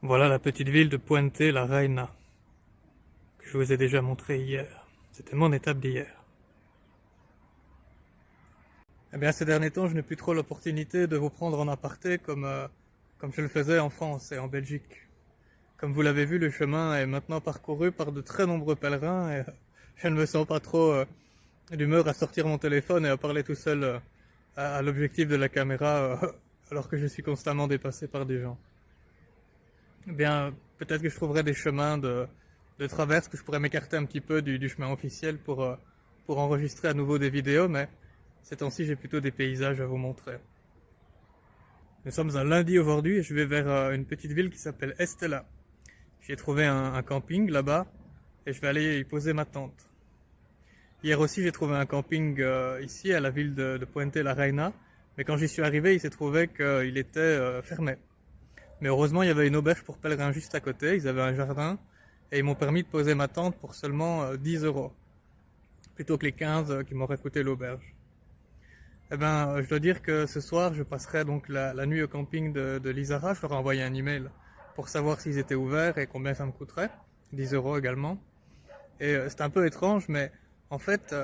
Voilà la petite ville de Puente la Reina, que je vous ai déjà montré hier. C'était mon étape d'hier. Eh bien, ces derniers temps, je n'ai plus trop l'opportunité de vous prendre en aparté comme je le faisais en France et en Belgique. Comme vous l'avez vu, le chemin est maintenant parcouru par de très nombreux pèlerins et je ne me sens pas trop d'humeur à sortir mon téléphone et à parler tout seul à l'objectif de la caméra alors que je suis constamment dépassé par des gens. Eh bien, peut-être que je trouverai des chemins de traverse, que je pourrais m'écarter un petit peu du chemin officiel pour enregistrer à nouveau des vidéos, mais ces temps-ci, j'ai plutôt des paysages à vous montrer. Nous sommes un lundi aujourd'hui et je vais vers une petite ville qui s'appelle Estella. J'ai trouvé un camping là-bas et je vais aller y poser ma tente. Hier aussi, j'ai trouvé un camping ici à la ville de Puente la Reina, mais quand j'y suis arrivé, il s'est trouvé qu'il était fermé. Mais heureusement, il y avait une auberge pour pèlerins juste à côté, ils avaient un jardin, et ils m'ont permis de poser ma tente pour seulement 10 €, plutôt que les 15 qui m'auraient coûté l'auberge. Eh ben, je dois dire que ce soir, je passerai donc la nuit au camping de Lizara. Je leur ai envoyé un email pour savoir s'ils étaient ouverts et combien ça me coûterait. 10 € également. Et c'est un peu étrange, mais en fait,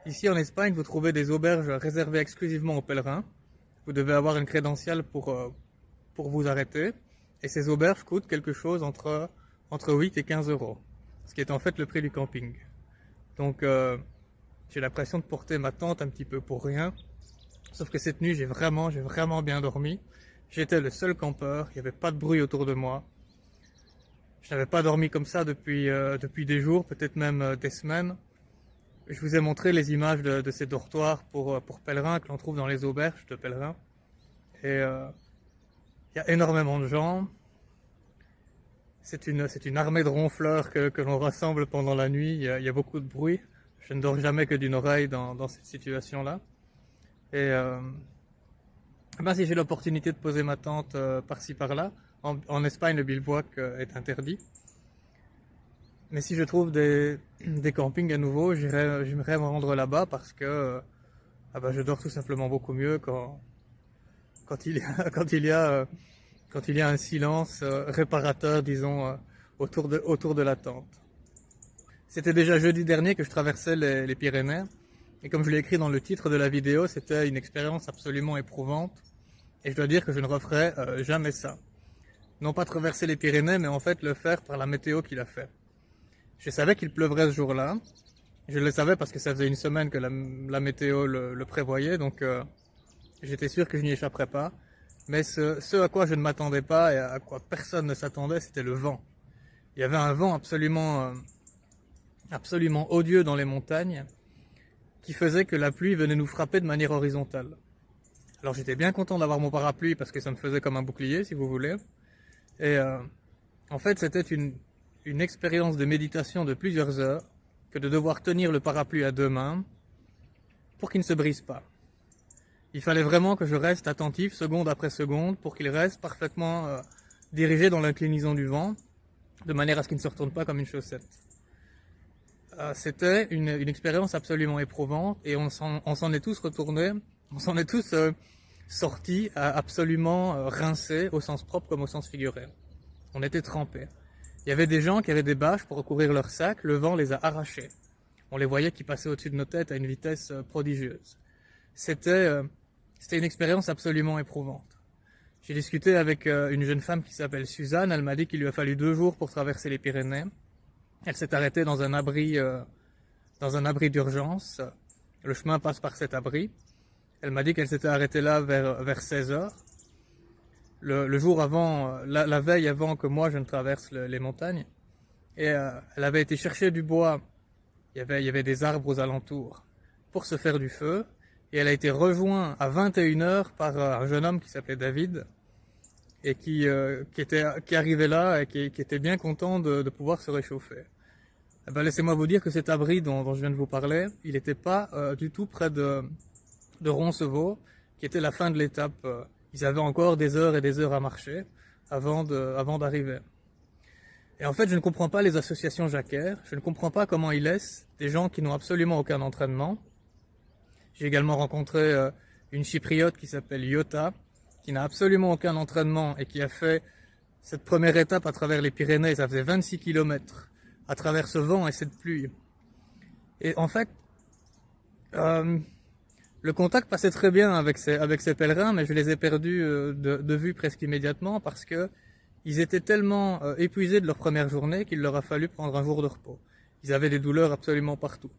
ici en Espagne, vous trouvez des auberges réservées exclusivement aux pèlerins. Vous devez avoir une crédentiale pour vous arrêter. Et ces auberges coûtent quelque chose entre 8 et 15 €, ce qui est en fait le prix du camping. Donc j'ai l'impression de porter ma tente un petit peu pour rien. Sauf que cette nuit, j'ai vraiment bien dormi. J'étais le seul campeur, il n'y avait pas de bruit autour de moi. Je n'avais pas dormi comme ça depuis des jours, peut-être même des semaines. Je vous ai montré les images de ces dortoirs pour pèlerins que l'on trouve dans les auberges de pèlerins. Et il y a énormément de gens. C'est une armée de ronfleurs que l'on rassemble pendant la nuit. Il y a beaucoup de bruit. Je ne dors jamais que d'une oreille dans cette situation-là. Et ben si j'ai l'opportunité de poser ma tente par-ci par-là, en Espagne le bivouac est interdit. Mais si je trouve des campings à nouveau, j'aimerais me rendre là-bas parce que je dors tout simplement beaucoup mieux quand il y a un silence réparateur, disons, autour de la tente. C'était déjà jeudi dernier que je traversais les Pyrénées. Et comme je l'ai écrit dans le titre de la vidéo, c'était une expérience absolument éprouvante. Et je dois dire que je ne referai jamais ça. Non pas traverser les Pyrénées, mais en fait le faire par la météo qu'il a fait. Je savais qu'il pleuvrait ce jour-là. Je le savais parce que ça faisait une semaine que la météo le prévoyait, donc j'étais sûr que je n'y échapperais pas. Mais ce à quoi je ne m'attendais pas et à quoi personne ne s'attendait, c'était le vent. Il y avait un vent absolument odieux dans les montagnes, qui faisait que la pluie venait nous frapper de manière horizontale. Alors j'étais bien content d'avoir mon parapluie parce que ça me faisait comme un bouclier, si vous voulez. Et en fait, c'était une expérience de méditation de plusieurs heures que de devoir tenir le parapluie à deux mains pour qu'il ne se brise pas. Il fallait vraiment que je reste attentif seconde après seconde pour qu'il reste parfaitement dirigé dans l'inclinaison du vent, de manière à ce qu'il ne se retourne pas comme une chaussette. C'était une expérience absolument éprouvante et on s'en est tous retournés, on s'en est tous sortis absolument rincés au sens propre comme au sens figuré. On était trempés. Il y avait des gens qui avaient des bâches pour recouvrir leurs sacs, le vent les a arrachés. On les voyait qui passaient au-dessus de nos têtes à une vitesse prodigieuse. C'était une expérience absolument éprouvante. J'ai discuté avec une jeune femme qui s'appelle Suzanne, elle m'a dit qu'il lui a fallu 2 jours pour traverser les Pyrénées. Elle s'est arrêtée dans un abri d'urgence. Le chemin passe par cet abri. Elle m'a dit qu'elle s'était arrêtée là vers 16 h. Le jour avant, la veille avant que moi je ne traverse les montagnes. Et elle avait été chercher du bois. Il y avait des arbres aux alentours pour se faire du feu. Et elle a été rejointe à 21 h par un jeune homme qui s'appelait David et qui arrivait là et qui était bien content de pouvoir se réchauffer. Eh ben, laissez-moi vous dire que cet abri dont je viens de vous parler, il n'était pas du tout près de Roncevaux, qui était la fin de l'étape. Ils avaient encore des heures et des heures à marcher avant d'arriver. Et en fait, je ne comprends pas les associations jacquaires, je ne comprends pas comment ils laissent des gens qui n'ont absolument aucun entraînement. J'ai également rencontré une chypriote qui s'appelle Iota, qui n'a absolument aucun entraînement et qui a fait Cette première étape à travers les Pyrénées, ça faisait 26 kilomètres à travers ce vent et cette pluie. Et en fait, euh, le contact passait très bien avec ces pèlerins, mais je les ai perdus de vue presque immédiatement parce que ils étaient tellement épuisés de leur première journée qu'il leur a fallu prendre un jour de repos. Ils avaient des douleurs absolument partout.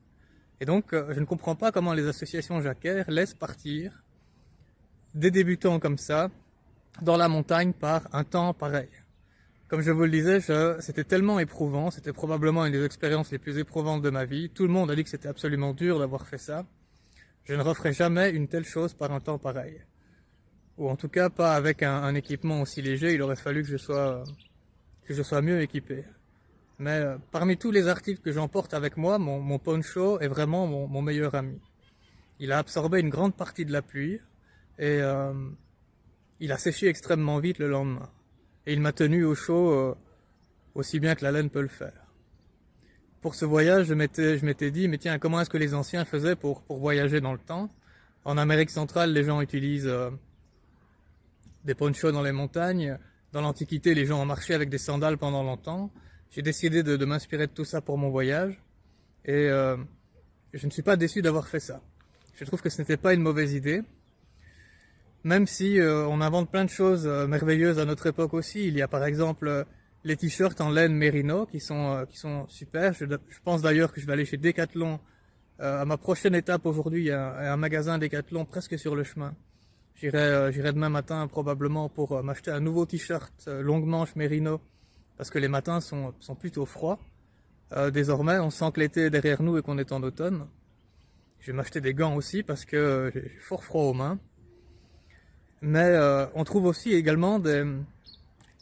Et donc, je ne comprends pas comment les associations jacquaires laissent partir des débutants comme ça dans la montagne par un temps pareil. Comme je vous le disais, c'était tellement éprouvant, c'était probablement une des expériences les plus éprouvantes de ma vie. Tout le monde a dit que c'était absolument dur d'avoir fait ça. Je ne referai jamais une telle chose par un temps pareil. Ou en tout cas pas avec un équipement aussi léger, il aurait fallu que je sois mieux équipé. Mais parmi tous les articles que j'emporte avec moi, mon poncho est vraiment mon meilleur ami. Il a absorbé une grande partie de la pluie et il a séché extrêmement vite le lendemain. Et il m'a tenu au chaud aussi bien que la laine peut le faire. Pour ce voyage, je m'étais dit, mais tiens, comment est-ce que les anciens faisaient pour voyager dans le temps? En Amérique centrale, les gens utilisent des ponchos dans les montagnes. Dans l'Antiquité, les gens ont marché avec des sandales pendant longtemps. J'ai décidé de m'inspirer de tout ça pour mon voyage. Et je ne suis pas déçu d'avoir fait ça. Je trouve que ce n'était pas une mauvaise idée. Même si on invente plein de choses merveilleuses à notre époque aussi. Il y a par exemple les t-shirts en laine mérino qui sont super. Je pense d'ailleurs que je vais aller chez Decathlon. À ma prochaine étape aujourd'hui, il y a un magasin Decathlon presque sur le chemin. J'irai demain matin probablement pour m'acheter un nouveau t-shirt longue manche mérino parce que les matins sont plutôt froids. Désormais, on sent que l'été est derrière nous et qu'on est en automne. Je vais m'acheter des gants aussi parce que j'ai fort froid aux mains. Mais on trouve aussi également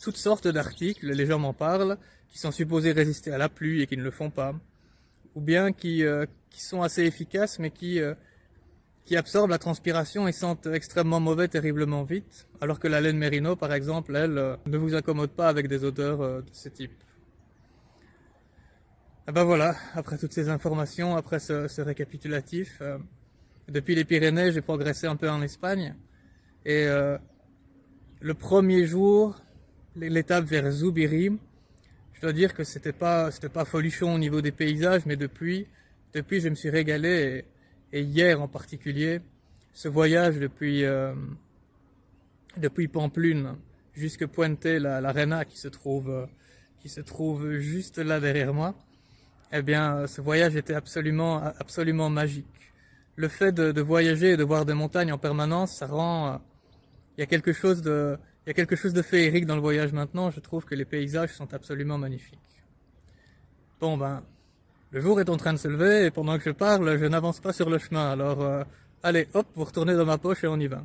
toutes sortes d'articles, les gens m'en parlent, qui sont supposés résister à la pluie et qui ne le font pas. Ou bien qui sont assez efficaces mais qui absorbent la transpiration et sentent extrêmement mauvais terriblement vite. Alors que la laine mérino, par exemple, elle, ne vous incommode pas avec des odeurs de ce type. Et ben voilà, après toutes ces informations, après ce récapitulatif, depuis les Pyrénées, j'ai progressé un peu en Espagne. Et le premier jour, l'étape vers Zubiri, je dois dire que c'était pas folichon au niveau des paysages, mais depuis je me suis régalé et hier en particulier, ce voyage depuis Pamplune jusque Puente la Reina qui se trouve juste là derrière moi. Eh bien, ce voyage était absolument magique. Le fait de voyager et de voir des montagnes en permanence, ça rend, il y a quelque chose de féerique dans le voyage maintenant. Je trouve que les paysages sont absolument magnifiques. Bon ben, le jour est en train de se lever et pendant que je parle, je n'avance pas sur le chemin. Alors, allez, hop, vous retournez dans ma poche et on y va.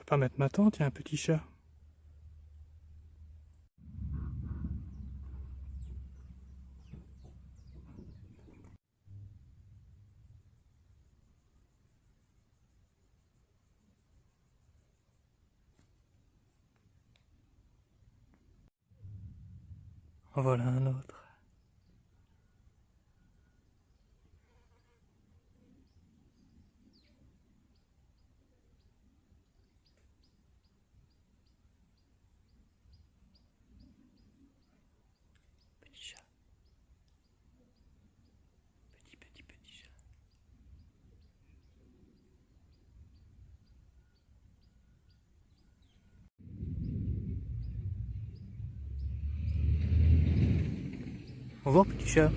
Pas mettre ma tante, il y a un petit chat. En voilà un autre. Petit chat. Petit chat. Au revoir, petit chat.